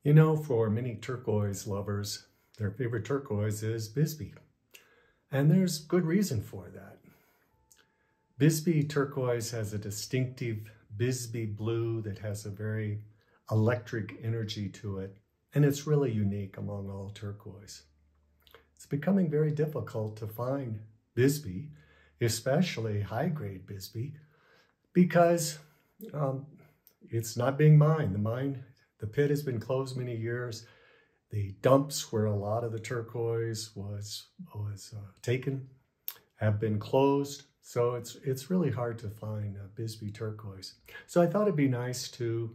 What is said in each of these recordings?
You know, for many turquoise lovers, their favorite turquoise is Bisbee. And there's good reason for that. Bisbee turquoise has a distinctive Bisbee blue that has a very electric energy to it. And it's really unique among all turquoise. It's becoming very difficult to find Bisbee, especially high-grade Bisbee, because it's not being mined. The pit has been closed many years. The dumps where a lot of the turquoise was taken have been closed. So it's really hard to find Bisbee turquoise. So I thought it'd be nice to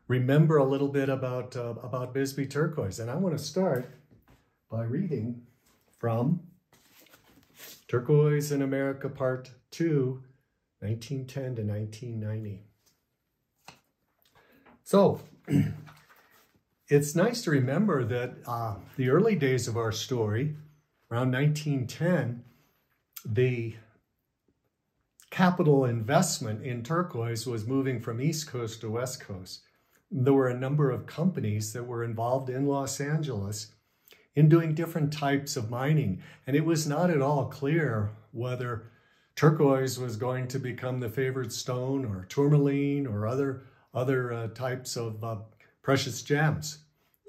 remember a little bit about Bisbee turquoise. And I want to start by reading from Turquoise in America, Part 2, 1910 to 1990. So, it's nice to remember that the early days of our story, around 1910, the capital investment in turquoise was moving from East Coast to West Coast. There were a number of companies that were involved in Los Angeles in doing different types of mining. And it was not at all clear whether turquoise was going to become the favored stone or tourmaline or other types of precious gems.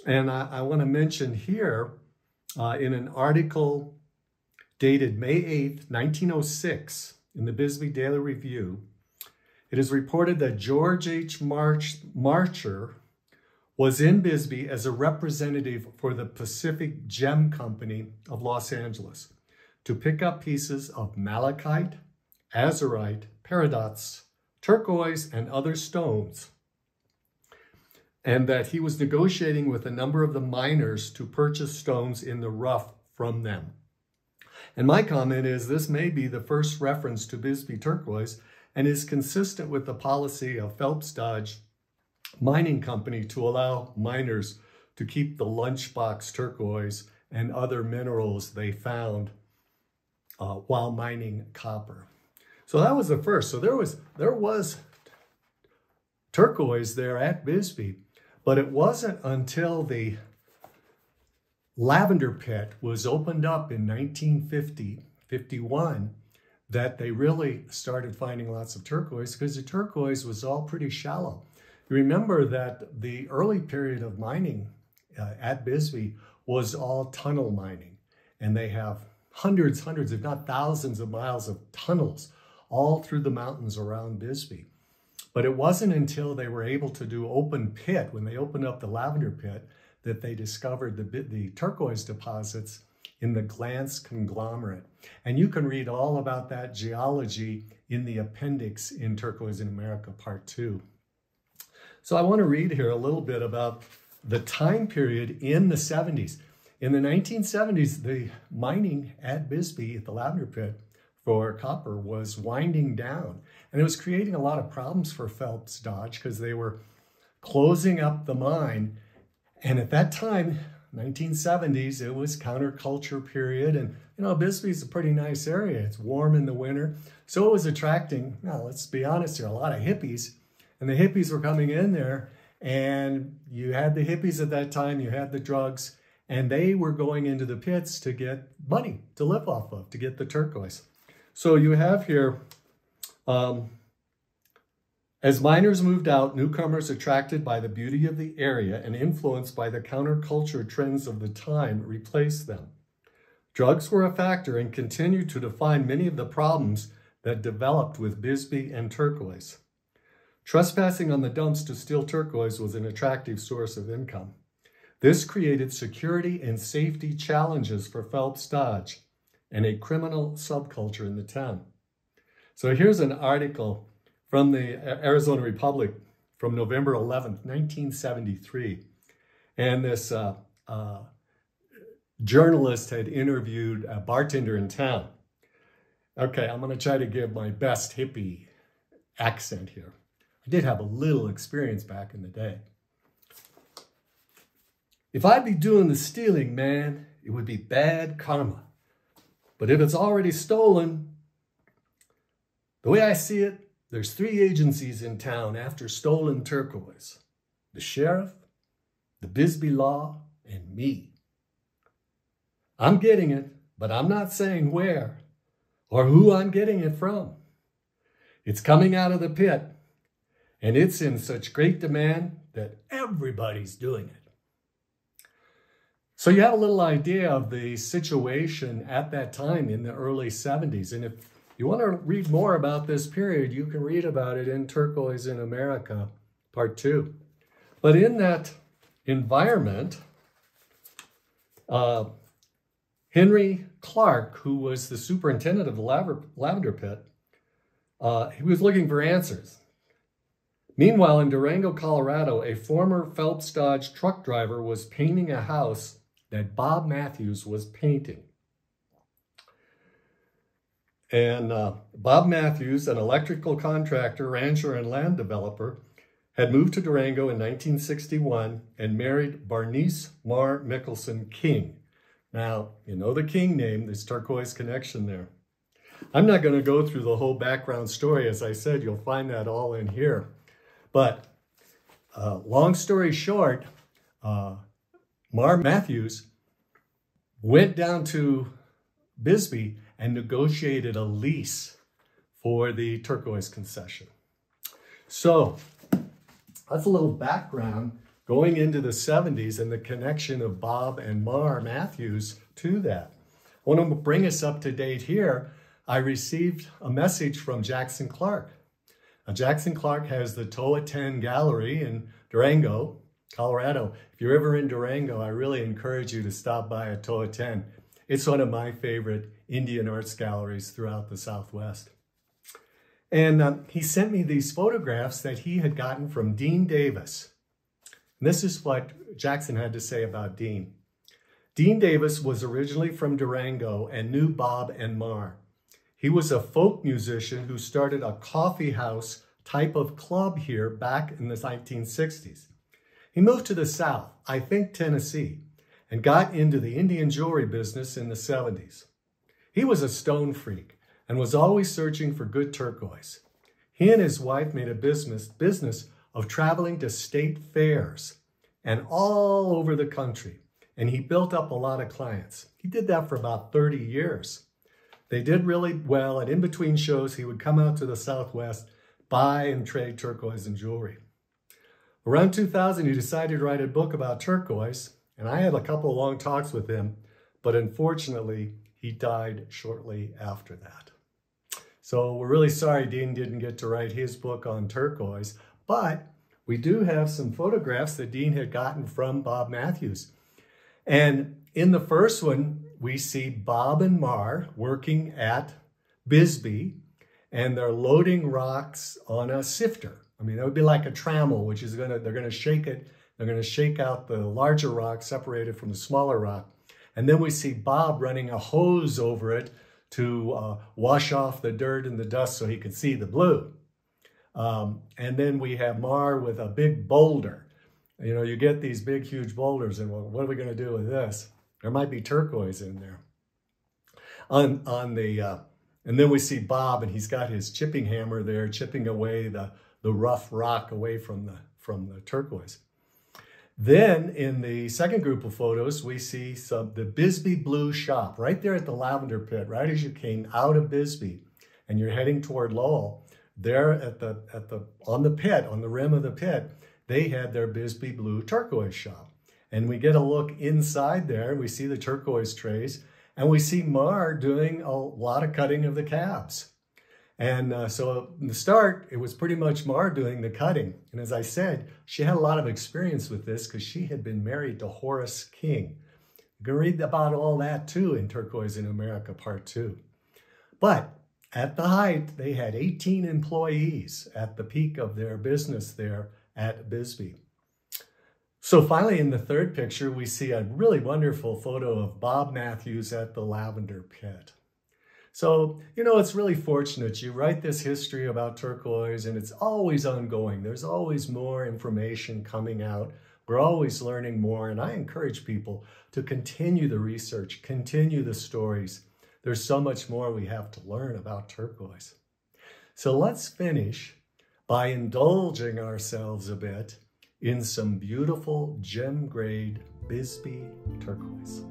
And I want to mention here in an article dated May 8th, 1906 in the Bisbee Daily Review, it is reported that George H. Marcher was in Bisbee as a representative for the Pacific Gem Company of Los Angeles to pick up pieces of malachite, azurite, peridots, turquoise, and other stones, and that he was negotiating with a number of the miners to purchase stones in the rough from them. And my comment is this may be the first reference to Bisbee turquoise and is consistent with the policy of Phelps Dodge Mining Company to allow miners to keep the lunchbox turquoise and other minerals they found while mining copper. So that was the first. So there was turquoise there at Bisbee, but it wasn't until the lavender pit was opened up in 1950-51 that they really started finding lots of turquoise, because the turquoise was all pretty shallow. You remember that the early period of mining at Bisbee was all tunnel mining, and they have hundreds, if not thousands of miles of tunnels all through the mountains around Bisbee. But it wasn't until they were able to do open pit, when they opened up the lavender pit, that they discovered the turquoise deposits in the Glance conglomerate. And you can read all about that geology in the appendix in Turquoise in America, Part 2. So I want to read here a little bit about the time period in the 70s. In the 1970s, the mining at Bisbee at the lavender pit for copper was winding down. And it was creating a lot of problems for Phelps Dodge because they were closing up the mine. And at that time, 1970s, it was counterculture period. And, you know, Bisbee's a pretty nice area. It's warm in the winter. So it was attracting, well, let's be honest here, a lot of hippies. And the hippies were coming in there, and you had the hippies at that time, you had the drugs, and they were going into the pits to get money to live off of, to get the turquoise. So you have here, as miners moved out, newcomers attracted by the beauty of the area and influenced by the counterculture trends of the time replaced them. Drugs were a factor and continued to define many of the problems that developed with Bisbee and turquoise. Trespassing on the dumps to steal turquoise was an attractive source of income. This created security and safety challenges for Phelps Dodge and a criminal subculture in the town. So here's an article from the Arizona Republic from November 11th, 1973. And this journalist had interviewed a bartender in town. Okay, I'm going to try to give my best hippie accent here. I did have a little experience back in the day. If I'd be doing the stealing, man, it would be bad karma. But if it's already stolen, the way I see it, there's 3 agencies in town after stolen turquoise: the sheriff, the Bisbee Law, and me. I'm getting it, but I'm not saying where or who I'm getting it from. It's coming out of the pit, and it's in such great demand that everybody's doing it. So you have a little idea of the situation at that time in the early 70s. And if you want to read more about this period, you can read about it in Turquoise in America, Part 2. But in that environment, Henry Clark, who was the superintendent of the lavender pit, he was looking for answers. Meanwhile, in Durango, Colorado, a former Phelps Dodge truck driver was painting a house that Bob Matthews was painting. And Bob Matthews, an electrical contractor, rancher, and land developer, had moved to Durango in 1961 and married Bernice Mar Mickelson King. Now, you know the King name, there's turquoise connection there. I'm not going to go through the whole background story. As I said, you'll find that all in here. But long story short, Mar Matthews went down to Bisbee and negotiated a lease for the turquoise concession. So that's a little background going into the 70s and the connection of Bob and Mar Matthews to that. I want to bring us up to date here. I received a message from Jackson Clark. Jackson Clark has the TOA 10 Gallery in Durango, Colorado. If you're ever in Durango, I really encourage you to stop by a TOA 10. It's one of my favorite Indian arts galleries throughout the Southwest. And he sent me these photographs that he had gotten from Dean Davis. And this is what Jackson had to say about Dean. Dean Davis was originally from Durango and knew Bob and Mar. He was a folk musician who started a coffee house type of club here back in the 1960s. He moved to the South, I think Tennessee, and got into the Indian jewelry business in the 70s. He was a stone freak and was always searching for good turquoise. He and his wife made a business of traveling to state fairs and all over the country, and he built up a lot of clients. He did that for about 30 years. They did really well, and in between shows, he would come out to the Southwest, buy and trade turquoise and jewelry. Around 2000, he decided to write a book about turquoise, and I had a couple of long talks with him, but unfortunately, he died shortly after that. So we're really sorry Dean didn't get to write his book on turquoise, but we do have some photographs that Dean had gotten from Bob Matthews. And in the first one, we see Bob and Mar working at Bisbee, and they're loading rocks on a sifter. I mean, that would be like a trammel, which is they're gonna shake it. They're gonna shake out the larger rock separated from the smaller rock. And then we see Bob running a hose over it to wash off the dirt and the dust so he could see the blue. And then we have Mar with a big boulder. You know, you get these big, huge boulders, and well, what are we gonna do with this? There might be turquoise in there. And then we see Bob, and he's got his chipping hammer there, chipping away the rough rock away from the turquoise. Then in the second group of photos, we see the Bisbee Blue shop right there at the lavender pit, right as you came out of Bisbee and you're heading toward Lowell. There on the rim of the pit, they had their Bisbee Blue turquoise shop. And we get a look inside there, we see the turquoise trays, and we see Mar doing a lot of cutting of the cabs. And so in the start, it was pretty much Mar doing the cutting. And as I said, she had a lot of experience with this because she had been married to Horace King. You can read about all that too in Turquoise in America, Part 2. But at the height, they had 18 employees at the peak of their business there at Bisbee. So finally, in the third picture, we see a really wonderful photo of Bob Matthews at the lavender pit. So, you know, it's really fortunate. You write this history about turquoise and it's always ongoing. There's always more information coming out. We're always learning more. And I encourage people to continue the research, continue the stories. There's so much more we have to learn about turquoise. So let's finish by indulging ourselves a bit in some beautiful gem grade Bisbee turquoise.